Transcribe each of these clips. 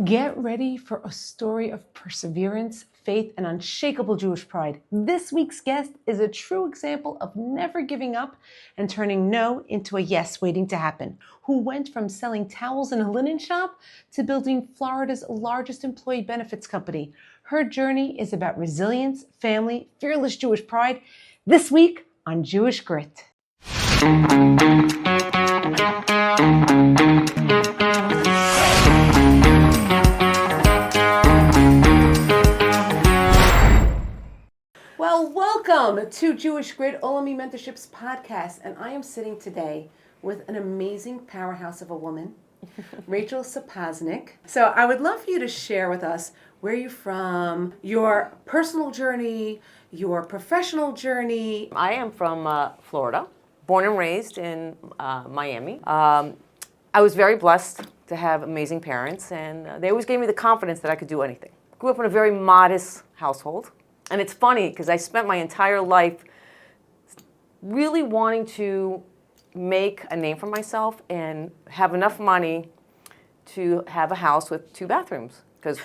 Get ready for a story of perseverance, faith, and unshakable Jewish pride. This week's guest is a true example of never giving up and turning no into a yes waiting to happen, who went from selling towels in a linen shop to building Florida's largest employee benefits company. Her journey is about resilience, family, fearless Jewish pride. This week on Jewish Grit. Well, welcome to Jewish Grit, Olami Mentorships podcast, and I am sitting today with an amazing powerhouse of a woman, Rachel Sapoznik. So I would love for you to share with us where you're from, your personal journey, your professional journey. I am from Florida, born and raised in Miami. I was very blessed to have amazing parents, and they always gave me the confidence that I could do anything. Grew up in a very modest household. And it's funny because I spent my entire life really wanting to make a name for myself and have enough money to have a house with 2 bathrooms. Because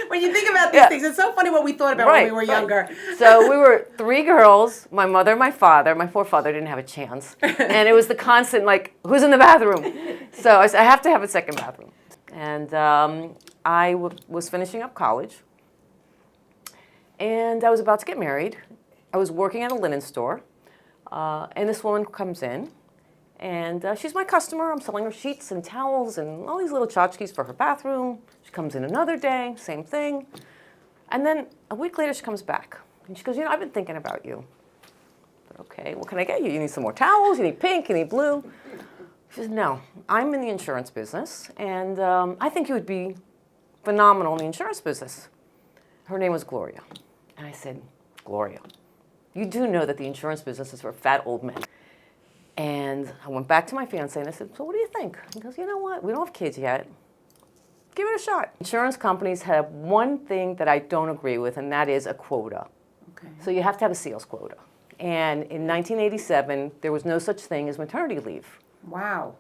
when you think about these things, it's so funny what we thought about when we were younger. So we were 3 girls, my mother, my father. My poor father didn't have a chance. And it was the constant, like, who's in the bathroom? So I said, I have to have a second bathroom. And I was finishing up college. And I was about to get married. I was working at a linen store. And this woman comes in. And she's my customer. I'm selling her sheets and towels and all these little tchotchkes for her bathroom. She comes in another day, same thing. And then a week later, she comes back. And she goes, I've been thinking about you. I said, okay, what can I get you? You need some more towels? You need pink? You need blue? She says, no, I'm in the insurance business. And I think you would be phenomenal in the insurance business. Her name was Gloria. And I said, Gloria, you do know that the insurance business is for fat old men. And I went back to my fiance and I said, so what do you think? He goes, you know what? We don't have kids yet. Give it a shot. Insurance companies have one thing that I don't agree with, and that is a quota. Okay. So you have to have a sales quota. And in 1987, there was no such thing as maternity leave. Wow.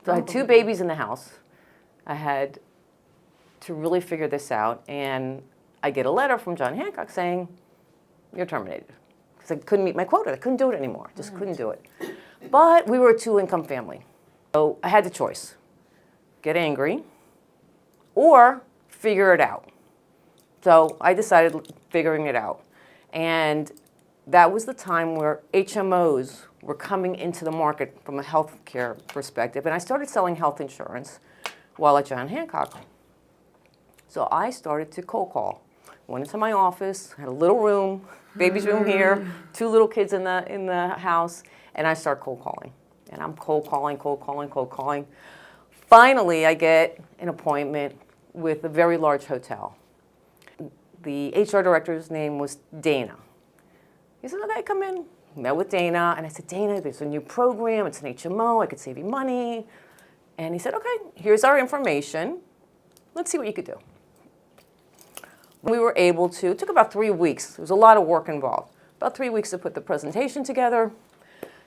So I had 2 babies in the house. I had to really figure this out. And I get a letter from John Hancock saying, you're terminated. Because I couldn't meet my quota. I couldn't do it anymore. Just couldn't do it. But we were a 2-income family. So I had the choice. Get angry or figure it out. So I decided figuring it out. And that was the time where HMOs were coming into the market from a healthcare perspective. And I started selling health insurance while at John Hancock. So I started to cold call. Went into my office, had a little room, baby's room here, 2 little kids in the house, and I start cold calling. And I'm cold calling. Finally, I get an appointment with a very large hotel. The HR director's name was Dana. He said, okay, come in. Met with Dana, and I said, Dana, there's a new program. It's an HMO. I could save you money. And he said, okay, here's our information. Let's see what you could do. We were able to, it took about 3 weeks. There was a lot of work involved. About 3 weeks to put the presentation together,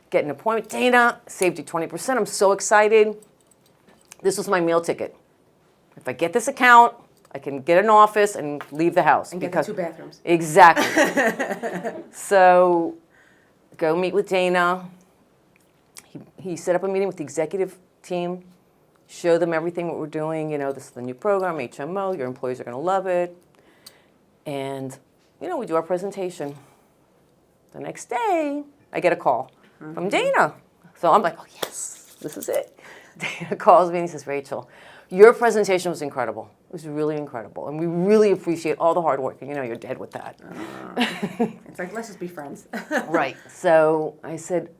get an appointment. Dana, saved you 20%. I'm so excited. This was my meal ticket. If I get this account, I can get an office and leave the house. And get the 2 bathrooms. Exactly. So go meet with Dana. He set up a meeting with the executive team, show them everything what we're doing. This is the new program, HMO. Your employees are going to love it. And, we do our presentation. The next day, I get a call from Dana. So I'm like, oh, yes, this is it. Dana calls me and he says, Rachel, your presentation was incredible. It was really incredible. And we really appreciate all the hard work. And, you're dead with that. It's like, let's just be friends. Right. So I said,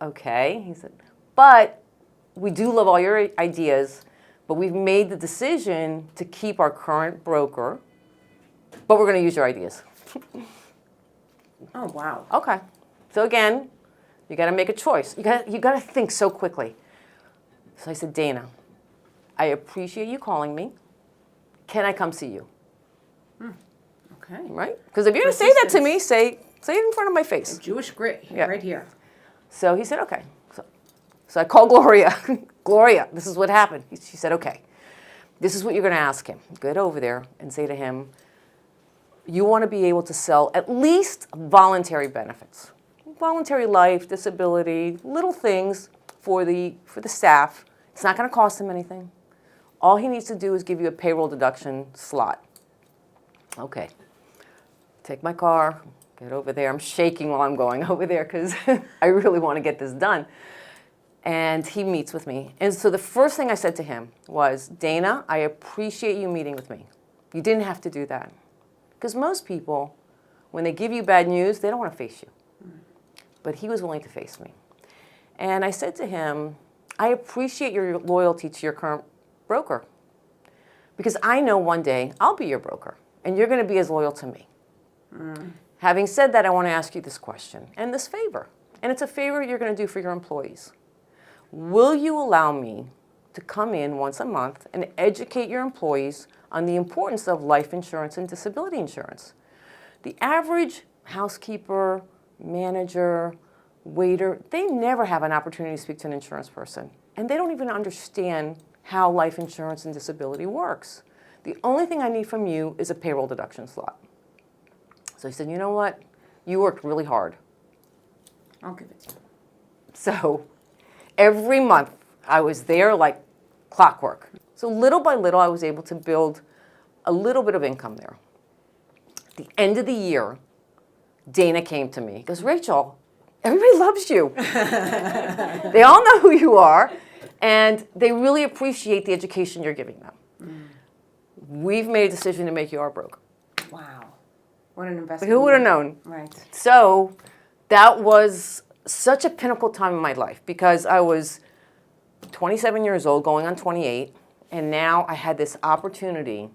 okay. He said, but we do love all your ideas, but we've made the decision to keep our current broker, but we're going to use your ideas. Oh, wow. Okay. So again, you got to make a choice. You got to think so quickly. So I said, Dana, I appreciate you calling me. Can I come see you? Okay. Right? Because if you're going to say that to me, say it in front of my face. Jewish Grit, right here. So he said, okay. So I called Gloria. Gloria, this is what happened. She said, okay. This is what you're going to ask him. Get over there and say to him, you want to be able to sell at least voluntary benefits. Voluntary life, disability, little things for the staff. It's not going to cost him anything. All he needs to do is give you a payroll deduction slot. Okay. Take my car, get over there. I'm shaking while I'm going over there because I really want to get this done. And he meets with me. And so the first thing I said to him was, Dana, I appreciate you meeting with me. You didn't have to do that. Because most people, when they give you bad news, they don't want to face you. But he was willing to face me. And I said to him, I appreciate your loyalty to your current broker. Because I know one day I'll be your broker. And you're going to be as loyal to me. Having said that, I want to ask you this question and this favor. And it's a favor you're going to do for your employees. Will you allow me to come in once a month and educate your employees on the importance of life insurance and disability insurance? The average housekeeper, manager, waiter, they never have an opportunity to speak to an insurance person. And they don't even understand how life insurance and disability works. The only thing I need from you is a payroll deduction slot. So he said, you know what? You worked really hard. I'll give it to you. So every month I was there like clockwork. So little by little I was able to build a little bit of income there. At the end of the year, Dana came to me. He goes, Rachel, everybody loves you. They all know who you are, and they really appreciate the education you're giving them. We've made a decision to make you our broker. Wow. What an investment. Who would have known? Right. So that was such a pinnacle time in my life because I was 27 years old, going on 28, and now I had this opportunity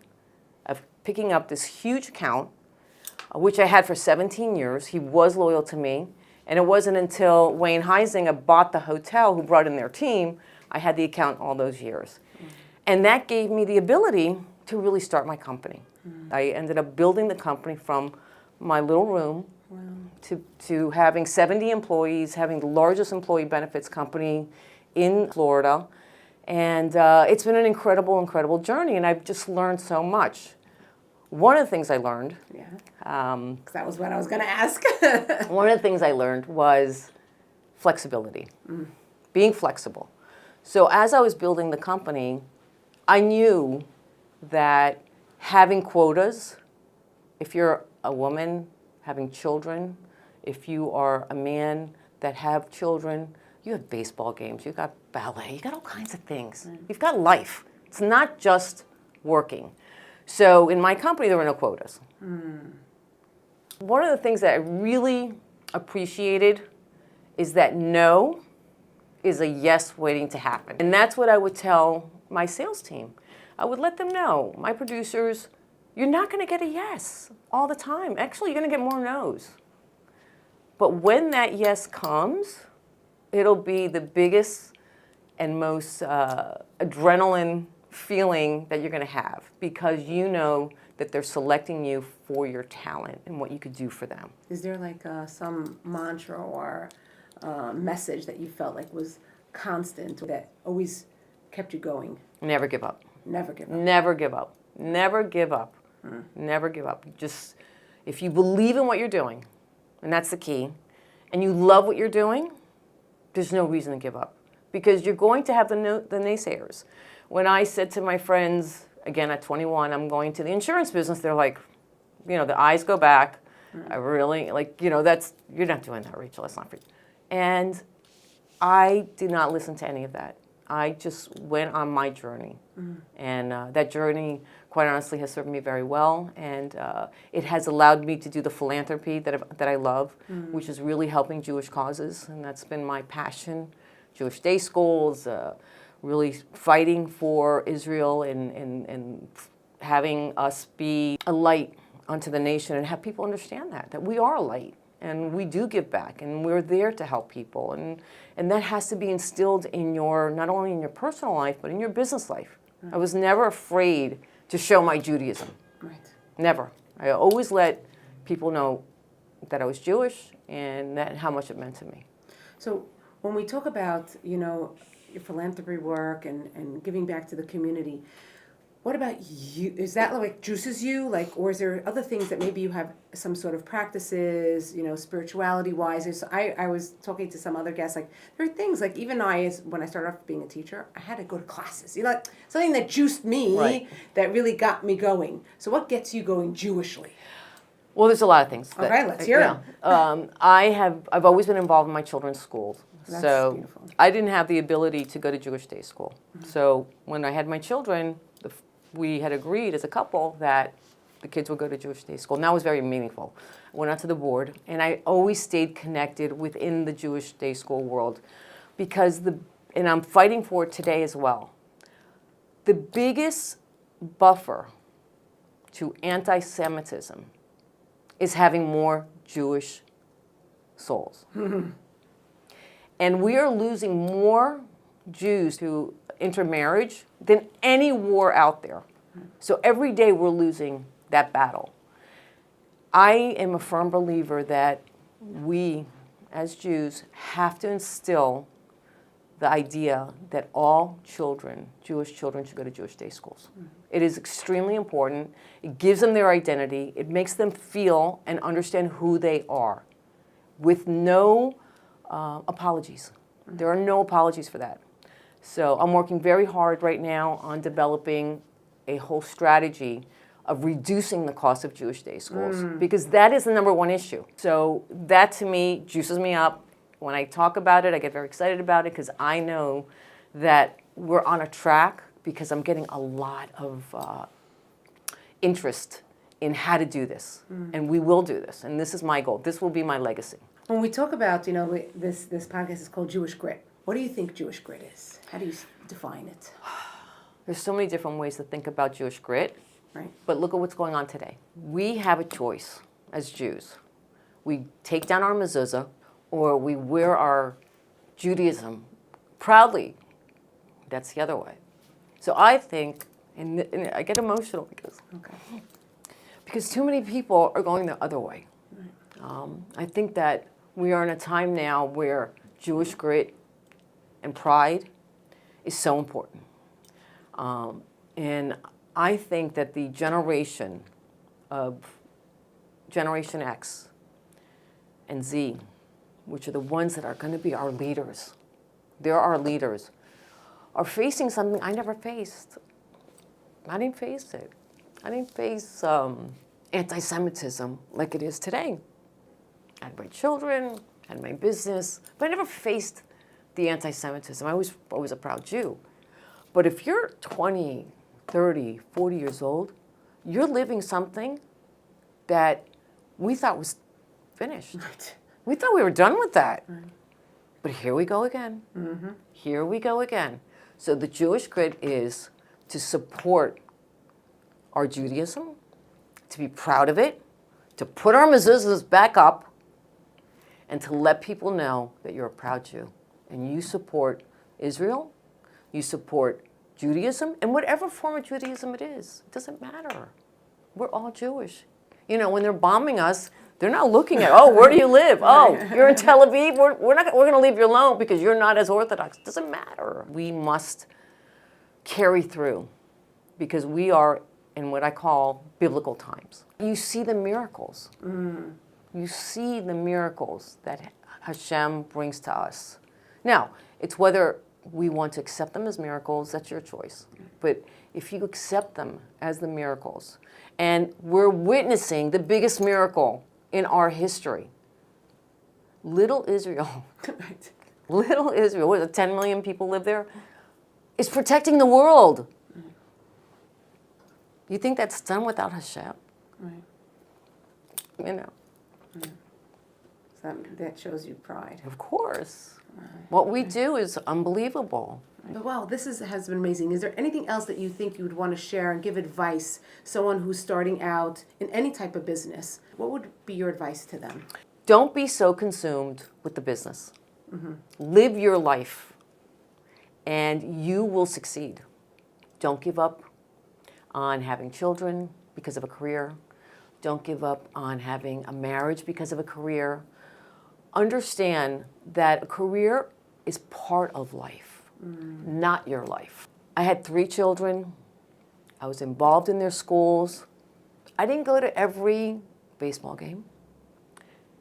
of picking up this huge account, which I had for 17 years. He was loyal to me, and it wasn't until Wayne Huizinga bought the hotel, who brought in their team, I had the account all those years. And that gave me the ability to really start my company. I ended up building the company from my little room to having 70 employees, having the largest employee benefits company in Florida. And it's been an incredible, incredible journey, and I've just learned so much. One of the things I learned, Because that was what I was going to ask. one of the things I learned was flexibility, being flexible. So as I was building the company, I knew that having quotas, if you're a woman having children, if you are a man that have children, you have baseball games, you've got ballet, you've got all kinds of things. You've got life. It's not just working. So in my company, there were no quotas. One of the things that I really appreciated is that no is a yes waiting to happen. And that's what I would tell my sales team. I would let them know, my producers, you're not going to get a yes all the time. Actually, you're going to get more no's. But when that yes comes, it'll be the biggest and most adrenaline feeling that you're going to have because you know that they're selecting you for your talent and what you could do for them. Is there like some mantra or message that you felt like was constant that always kept you going? Never give up. Never give up. Never give up. Never give up. Never give up. Just, if you believe in what you're doing, and that's the key, and you love what you're doing, there's no reason to give up. Because you're going to have the naysayers. When I said to my friends, again at 21, I'm going to the insurance business, they're like, you know, the eyes go back. I really, like, you know, you're not doing that, Rachel, that's not for you. And I did not listen to any of that. I just went on my journey. And that journey, quite honestly, has served me very well. And it has allowed me to do the philanthropy that I love, which is really helping Jewish causes. And that's been my passion. Jewish day schools, really fighting for Israel and having us be a light unto the nation and have people understand that we are a light. And we do give back, and we're there to help people. And that has to be instilled in not only in your personal life, but in your business life. I was never afraid to show my Judaism. Right. Never. I always let people know that I was Jewish and how much it meant to me. So when we talk about, you know, your philanthropy work and giving back to the community, What about you? Is that like juices you? Like, or is there other things that maybe you have some sort of practices, spirituality wise? I was talking to some other guests, like there are things like even when I started off being a teacher, I had to go to classes. Like something that juiced me, Right. that really got me going. So what gets you going Jewishly? Well, there's a lot of things. Okay, let's hear it. I've always been involved in my children's schools. That's so beautiful. I didn't have the ability to go to Jewish day school. So when I had my children, we had agreed as a couple that the kids would go to Jewish day school. And that was very meaningful. I went out to the board, and I always stayed connected within the Jewish day school world because and I'm fighting for it today as well. The biggest buffer to anti-Semitism is having more Jewish souls. And we are losing more Jews to intermarriage than any war out there. So every day we're losing that battle. I am a firm believer that we, as Jews, have to instill the idea that all children, Jewish children, should go to Jewish day schools. It is extremely important. It gives them their identity. It makes them feel and understand who they are with no apologies. There are no apologies for that. So I'm working very hard right now on developing a whole strategy of reducing the cost of Jewish day schools because that is the number one issue. So that to me juices me up. When I talk about it, I get very excited about it because I know that we're on a track because I'm getting a lot of interest in how to do this. And we will do this. And this is my goal. This will be my legacy. When we talk about, this podcast is called Jewish Grit. What do you think Jewish grit is? How do you define it? There's so many different ways to think about Jewish grit. Right. But look at what's going on today. We have a choice as Jews. We take down our mezuzah or we wear our Judaism proudly. That's the other way. So I think, and I get emotional because too many people are going the other way. Right. I think that we are in a time now where Jewish grit and pride is so important. And I think that the generation of Generation X and Z, which are the ones that are going to be our leaders, they're our leaders, are facing something I never faced. I didn't face it. I didn't face anti-Semitism like it is today. I had my children, I had my business, but I never faced the anti-Semitism. I was always a proud Jew. But if you're 20, 30, 40 years old, you're living something that we thought was finished. Right. We thought we were done with that. Right. But here we go again. Mm-hmm. Here we go again. So the Jewish grit is to support our Judaism, to be proud of it, to put our mezuzahs back up, and to let people know that you're a proud Jew. And you support Israel, you support Judaism, and whatever form of Judaism it is. It doesn't matter. We're all Jewish. When they're bombing us, they're not looking at, where do you live? Oh, you're in Tel Aviv? We're going to leave you alone because you're not as Orthodox. It doesn't matter. We must carry through because we are in what I call biblical times. You see the miracles. You see the miracles that Hashem brings to us. Now, it's whether we want to accept them as miracles, that's your choice. But if you accept them as the miracles, and we're witnessing the biggest miracle in our history, little Israel, little Israel, what is it, 10 million people live there, is protecting the world. You think that's done without Hashem? Right. So that shows you pride. Of course. Right. What we do is unbelievable. But wow, this has been amazing. Is there anything else that you think you would want to share and give advice, someone who's starting out in any type of business? What would be your advice to them? Don't be so consumed with the business. Live your life, and you will succeed. Don't give up on having children because of a career. Don't give up on having a marriage because of a career. Understand that a career is part of life, not your life. I had 3 children. I was involved in their schools. I didn't go to every baseball game,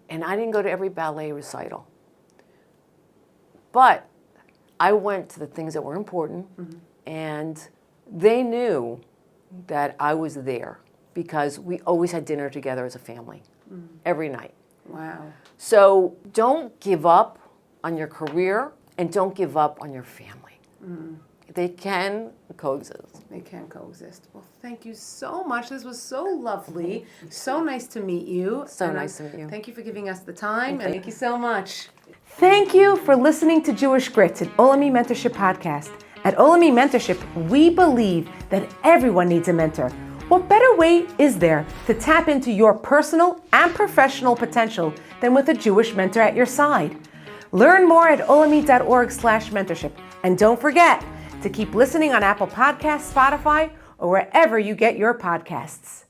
and I didn't go to every ballet recital. But I went to the things that were important, and they knew that I was there because we always had dinner together as a family every night. Wow. So don't give up on your career and don't give up on your family. They can coexist. They can coexist. Well, thank you so much. This was so lovely. So nice to meet you. So nice to meet you. Thank you for giving us the time. And thank you so much. Thank you for listening to Jewish Grits, an Olami Mentorship podcast. At Olami Mentorship, we believe that everyone needs a mentor. What better way is there to tap into your personal and professional potential than with a Jewish mentor at your side? Learn more at olami.org/mentorship. And don't forget to keep listening on Apple Podcasts, Spotify, or wherever you get your podcasts.